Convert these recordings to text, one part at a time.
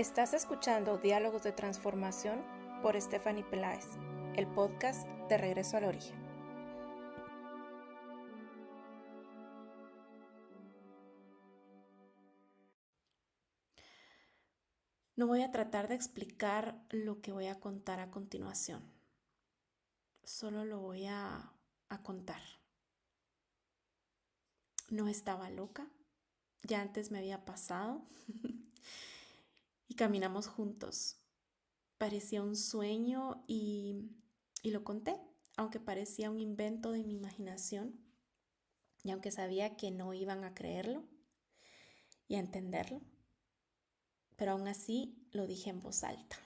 Estás escuchando Diálogos de Transformación por Stephanie Peláez, el podcast de Regreso al Origen. No voy a tratar de explicar lo que voy a contar a continuación. Solo lo voy a contar. No estaba loca. Ya antes me había pasado. Y caminamos juntos. Parecía un sueño y lo conté, aunque parecía un invento de mi imaginación. Y aunque sabía que no iban a creerlo y a entenderlo, pero aún así lo dije en voz alta.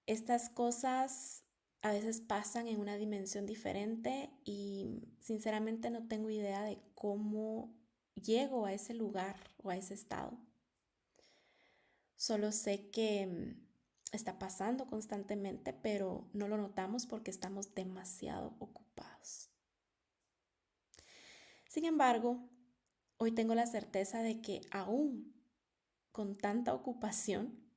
Estas cosas a veces pasan en una dimensión diferente y sinceramente no tengo idea de cómo llego a ese lugar o a ese estado. Solo sé que está pasando constantemente, pero no lo notamos porque estamos demasiado ocupados. Sin embargo, hoy tengo la certeza de que aún con tanta ocupación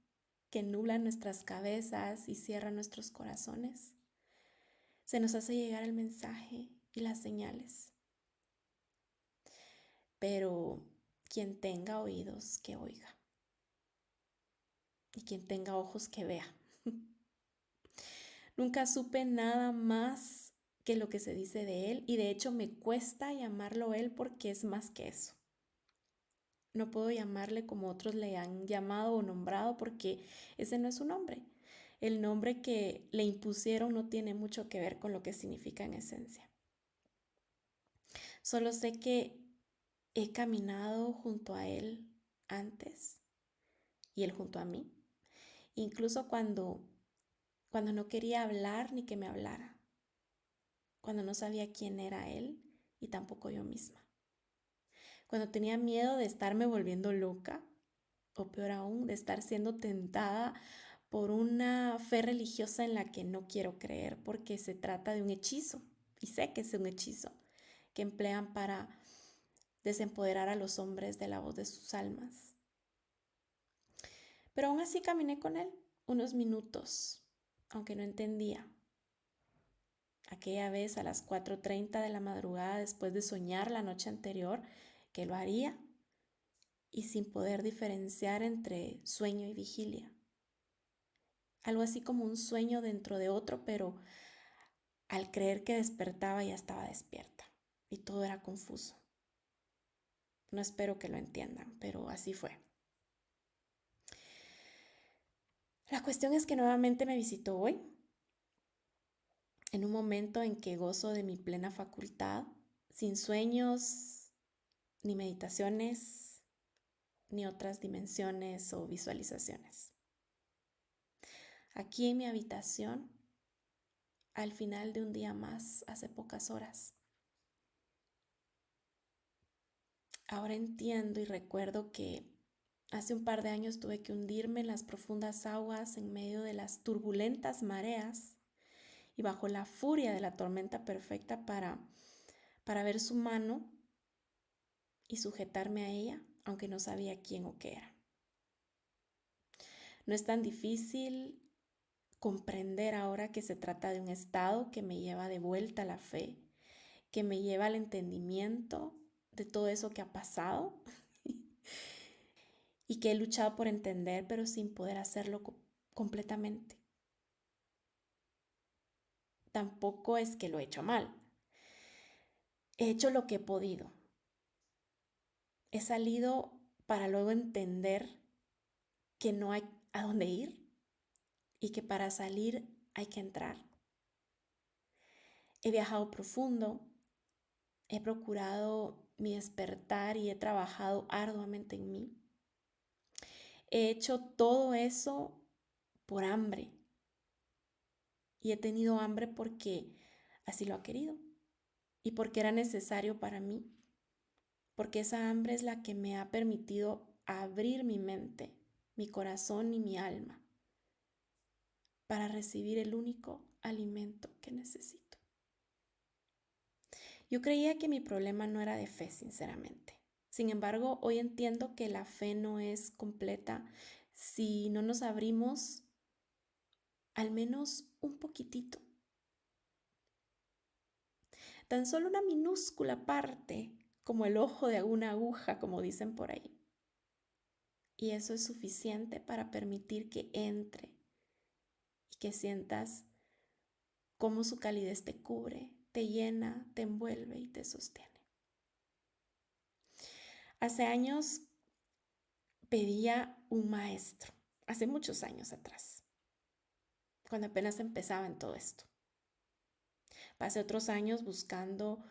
que nubla nuestras cabezas y cierra nuestros corazones, se nos hace llegar el mensaje y las señales. Pero quien tenga oídos, que oiga. Y quien tenga ojos, que vea. Nunca supe nada más que lo que se dice de él, y de hecho me cuesta llamarlo él porque es más que eso. No puedo llamarle como otros le han llamado o nombrado porque ese no es su nombre. El nombre que le impusieron no tiene mucho que ver con lo que significa en esencia. Solo sé que he caminado junto a él antes y él junto a mí. Incluso cuando no quería hablar ni que me hablara. Cuando no sabía quién era él y tampoco yo misma. Cuando tenía miedo de estarme volviendo loca, o peor aún, de estar siendo tentada por una fe religiosa en la que no quiero creer porque se trata de un hechizo, y sé que es un hechizo, que emplean para desempoderar a los hombres de la voz de sus almas. Pero aún así caminé con él unos minutos, aunque no entendía. Aquella vez a las 4:30 de la madrugada, después de soñar la noche anterior que lo haría, y sin poder diferenciar entre sueño y vigilia. Algo así como un sueño dentro de otro, pero al creer que despertaba ya estaba despierta y todo era confuso. No espero que lo entiendan, pero así fue. La cuestión es que nuevamente me visitó hoy, en un momento en que gozo de mi plena facultad, sin sueños, ni meditaciones, ni otras dimensiones o visualizaciones. Aquí en mi habitación, al final de un día más, hace pocas horas. Ahora entiendo y recuerdo que hace un par de años tuve que hundirme en las profundas aguas en medio de las turbulentas mareas y bajo la furia de la tormenta perfecta para ver su mano y sujetarme a ella, aunque no sabía quién o qué era. No es tan difícil comprender ahora que se trata de un estado que me lleva de vuelta a la fe, que me lleva al entendimiento de todo eso que ha pasado y que he luchado por entender, pero sin poder hacerlo completamente. Tampoco es que lo he hecho mal. He hecho lo que he podido. He salido para luego entender que no hay a dónde ir y que para salir hay que entrar. He viajado profundo, he procurado mi despertar y he trabajado arduamente en mí. He hecho todo eso por hambre y he tenido hambre porque así lo ha querido y porque era necesario para mí, porque esa hambre es la que me ha permitido abrir mi mente, mi corazón y mi alma para recibir el único alimento que necesito. Yo creía que mi problema no era de fe, sinceramente, Sin embargo, hoy entiendo que la fe no es completa si no nos abrimos al menos un poquitito. Tan solo una minúscula parte, como el ojo de una aguja, como dicen por ahí. Y eso es suficiente para permitir que entre y que sientas cómo su calidez te cubre, te llena, te envuelve y te sostiene. Hace años pedía un maestro, hace muchos años atrás, cuando apenas empezaba en todo esto. Pasé otros años buscando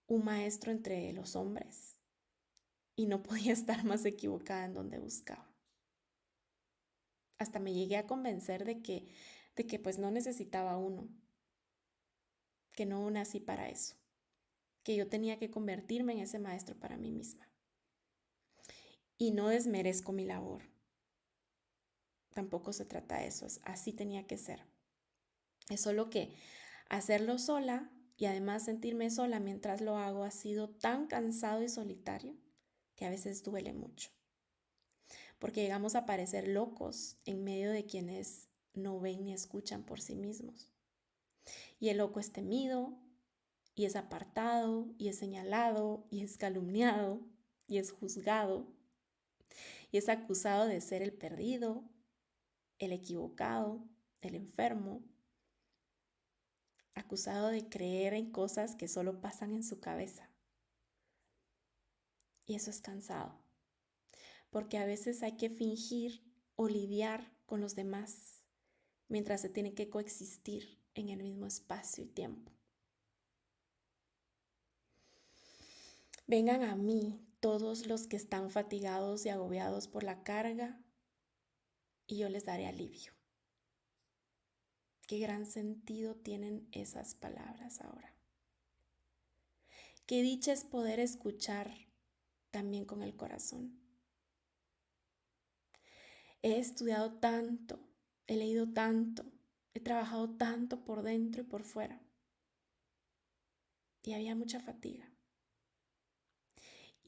un maestro entre los hombres y no podía estar más equivocada en donde buscaba. Hasta me llegué a convencer de que pues no necesitaba uno, que no nací para eso, que yo tenía que convertirme en ese maestro para mí misma. Y no desmerezco mi labor. Tampoco se trata de eso, así tenía que ser. Es solo que hacerlo sola y además sentirme sola mientras lo hago ha sido tan cansado y solitario que a veces duele mucho. Porque llegamos a parecer locos en medio de quienes no ven ni escuchan por sí mismos. Y el loco es temido, y es apartado, y es señalado, y es calumniado, y es juzgado, y es acusado de ser el perdido, el equivocado, el enfermo, acusado de creer en cosas que solo pasan en su cabeza. Y eso es cansado, porque a veces hay que fingir o lidiar con los demás mientras se tiene que coexistir en el mismo espacio y tiempo. Vengan a mí todos los que están fatigados y agobiados por la carga, y yo les daré alivio. Qué gran sentido tienen esas palabras ahora. Qué dicha es poder escuchar también con el corazón. He estudiado tanto, he leído tanto, he trabajado tanto por dentro y por fuera. Y había mucha fatiga.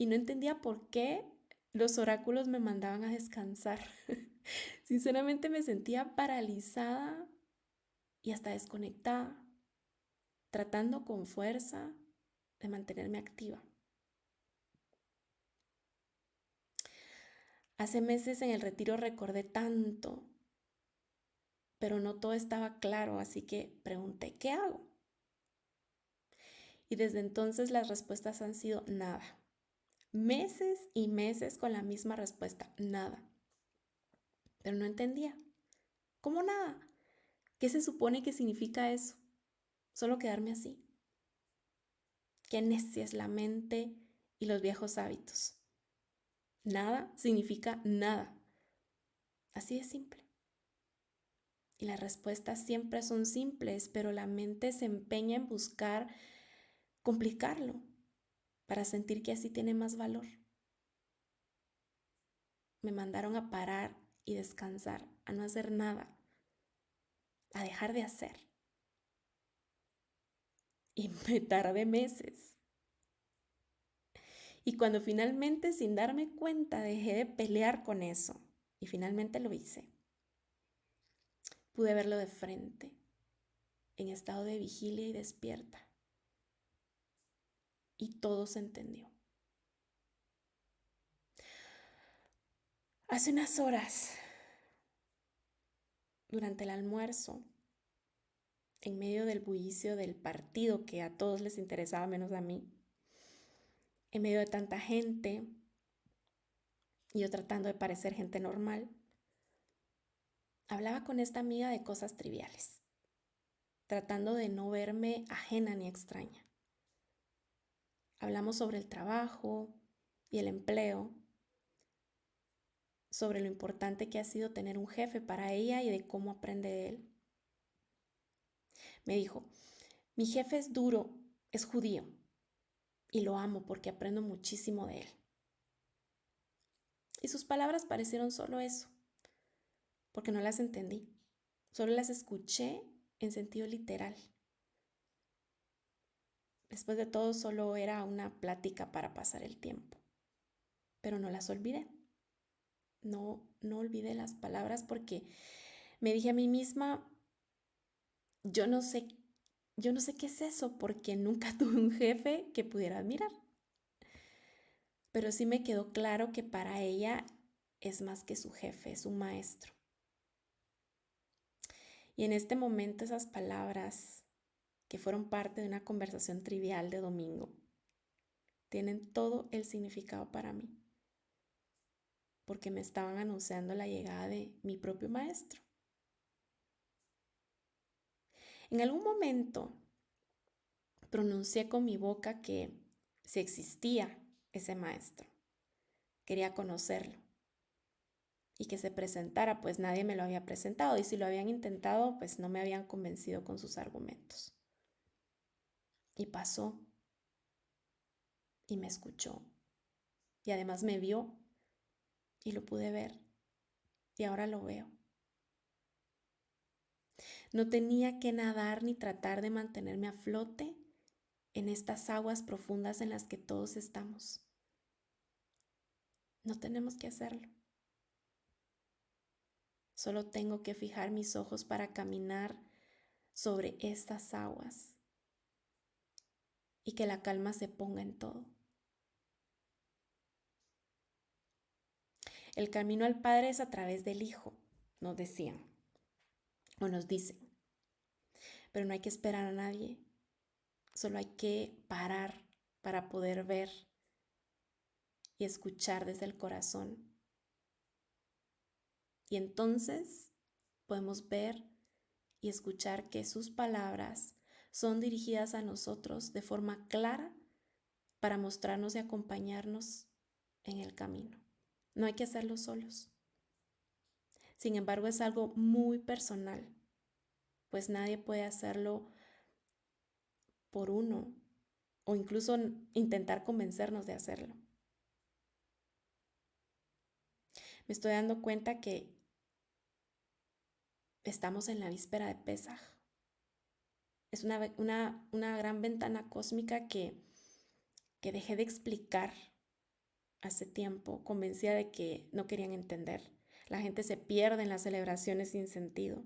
Y no entendía por qué los oráculos me mandaban a descansar. Sinceramente me sentía paralizada y hasta desconectada, tratando con fuerza de mantenerme activa. Hace meses en el retiro recordé tanto, pero no todo estaba claro, así que pregunté, ¿qué hago? Y desde entonces las respuestas han sido nada. Meses y meses con la misma respuesta, nada. Pero no entendía. ¿Cómo nada? ¿Qué se supone que significa eso? Solo quedarme así. Qué necia es la mente y los viejos hábitos. Nada significa nada. Así de simple. Y las respuestas siempre son simples, pero la mente se empeña en buscar complicarlo para sentir que así tiene más valor. Me mandaron a parar y descansar, a no hacer nada, a dejar de hacer. Y me tardé meses. Y cuando finalmente, sin darme cuenta, dejé de pelear con eso, y finalmente lo hice, pude verlo de frente, en estado de vigilia y despierta. Y todo se entendió. Hace unas horas, durante el almuerzo, en medio del bullicio del partido que a todos les interesaba menos a mí, en medio de tanta gente, y yo tratando de parecer gente normal, hablaba con esta amiga de cosas triviales, tratando de no verme ajena ni extraña. Hablamos sobre el trabajo y el empleo, sobre lo importante que ha sido tener un jefe para ella y de cómo aprende de él. Me dijo, mi jefe es duro, es judío, y lo amo porque aprendo muchísimo de él. Y sus palabras parecieron solo eso, porque no las entendí, solo las escuché en sentido literal. Después de todo, solo era una plática para pasar el tiempo. pero no las olvidé. No olvidé las palabras porque me dije a mí misma, yo no sé, yo no sé qué es eso porque nunca tuve un jefe que pudiera admirar. Pero sí me quedó claro que para ella es más que su jefe, es un maestro. Y en este momento esas palabras que fueron parte de una conversación trivial de domingo tienen todo el significado para mí, porque me estaban anunciando la llegada de mi propio maestro. En algún momento pronuncié con mi boca que si existía ese maestro, quería conocerlo y que se presentara, pues nadie me lo había presentado y si lo habían intentado, pues no me habían convencido con sus argumentos. Y pasó y me escuchó y además me vio y lo pude ver y ahora lo veo. No tenía que nadar ni tratar de mantenerme a flote en estas aguas profundas en las que todos estamos. No tenemos que hacerlo. Solo tengo que fijar mis ojos para caminar sobre estas aguas y que la calma se ponga en todo. El camino al Padre es a través del Hijo, nos decían o nos dicen, pero no hay que esperar a nadie, solo hay que parar para poder ver y escuchar desde el corazón. Y entonces podemos ver y escuchar que sus palabras son dirigidas a nosotros de forma clara para mostrarnos y acompañarnos en el camino. No hay que hacerlo solos. Sin embargo, es algo muy personal, pues nadie puede hacerlo por uno o incluso intentar convencernos de hacerlo. Me estoy dando cuenta que estamos en la víspera de Pesaj. Es una gran ventana cósmica que dejé de explicar hace tiempo, convencida de que no querían entender. La gente se pierde en las celebraciones sin sentido.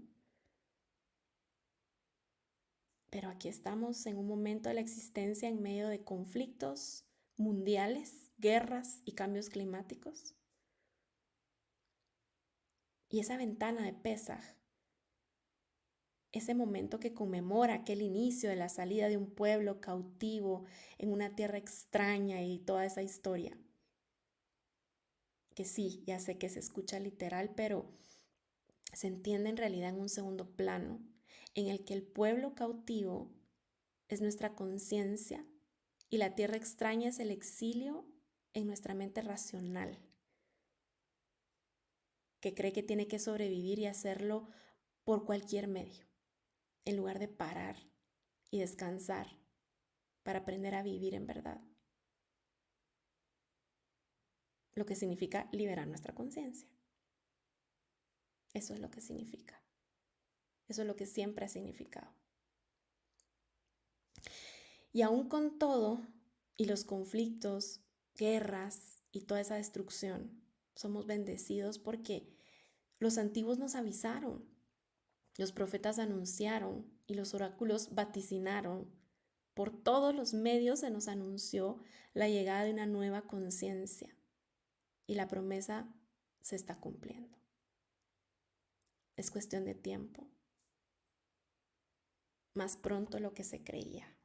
Pero aquí estamos en un momento de la existencia en medio de conflictos mundiales, guerras y cambios climáticos. Y esa ventana de Pesaj, ese momento que conmemora aquel inicio de la salida de un pueblo cautivo en una tierra extraña y toda esa historia, que sí, ya sé que se escucha literal, pero se entiende en realidad en un segundo plano, en el que el pueblo cautivo es nuestra conciencia y la tierra extraña es el exilio en nuestra mente racional, que cree que tiene que sobrevivir y hacerlo por cualquier medio, en lugar de parar y descansar para aprender a vivir en verdad. Lo que significa liberar nuestra conciencia. Eso es lo que significa. Eso es lo que siempre ha significado. Y aún con todo, y los conflictos, guerras y toda esa destrucción, somos bendecidos porque los antiguos nos avisaron, los profetas anunciaron y los oráculos vaticinaron. Por todos los medios se nos anunció la llegada de una nueva conciencia y la promesa se está cumpliendo. Es cuestión de tiempo, más pronto de lo que se creía.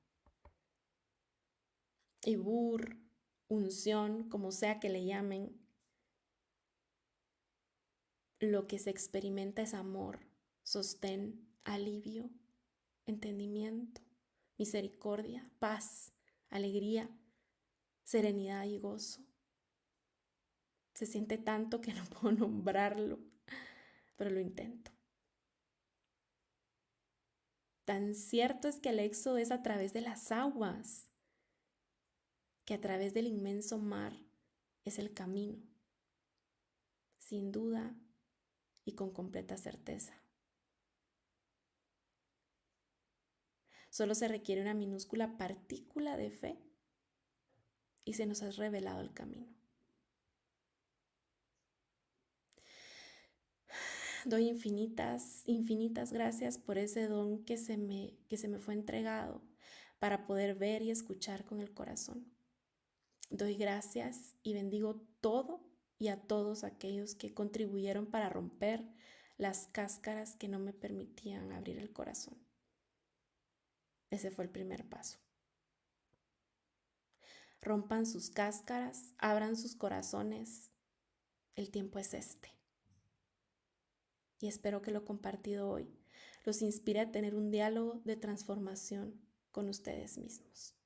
Ibur, unción, como sea que le llamen, lo que se experimenta es amor, sostén, alivio, entendimiento, misericordia, paz, alegría, serenidad y gozo. Se siente tanto que no puedo nombrarlo, pero lo intento. Tan cierto es que el éxodo es a través de las aguas, que a través del inmenso mar es el camino, sin duda y con completa certeza. Solo se requiere una minúscula partícula de fe y se nos ha revelado el camino. Doy infinitas gracias por ese don que se me fue entregado para poder ver y escuchar con el corazón. Doy gracias y bendigo todo y a todos aquellos que contribuyeron para romper las cáscaras que no me permitían abrir el corazón. Ese fue el primer paso. Rompan sus cáscaras, abran sus corazones. El tiempo es este. Y espero que lo compartido hoy los inspire a tener un diálogo de transformación con ustedes mismos.